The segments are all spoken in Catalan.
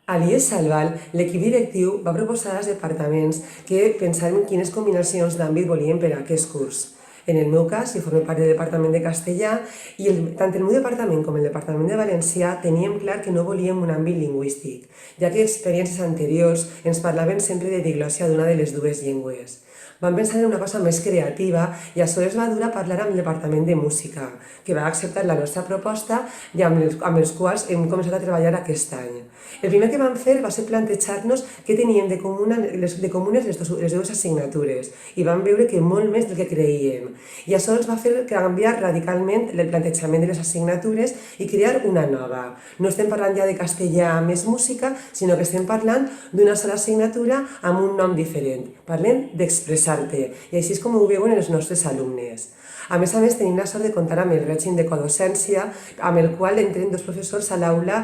A l'IES Salval, l'equip directiu va proposar als departaments que pensàrem quines combinacions d'àmbit volien per a aquest curs. En el meu cas, jo formo part del Departament de Castellà i tant el meu departament com el Departament de Valencià teníem clar que no volíem un àmbit lingüístic, ja que experiències anteriors ens parlaven sempre de diglòssia d'una de les dues llengües. Vam pensar en una cosa més creativa i això es va dur a parlar amb el Departament de Música, que va acceptar la nostra proposta i amb els quals hem començat a treballar aquest any. El primer que vam fer va ser plantejar-nos què teníem de comunes les dues assignatures i vam veure que molt més del que creíem. I això ens va fer canviar radicalment el plantejament de les assignatures i crear una nova. No estem parlant ja de castellà més música, sinó que estem parlant d'una sola assignatura amb un nom diferent. Parlem d'expressar-te, i així és com ho veuen els nostres alumnes. A més, tenim la sort de comptar amb el règim de codocència, amb el qual entren dos professors a l'aula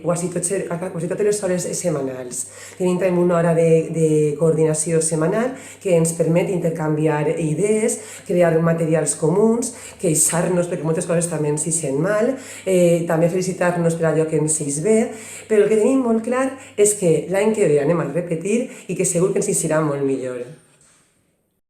quasi totes les hores setmanals. Tenim també una hora de coordinació setmanal que ens permet intercanviar idees, crear materials comuns, queixar-nos perquè moltes coses també ens ixen mal, també felicitar-nos per allò que ens ix bé, però el que tenim molt clar és que l'any que ve anem a repetir i que segur que ens ixirà molt millor.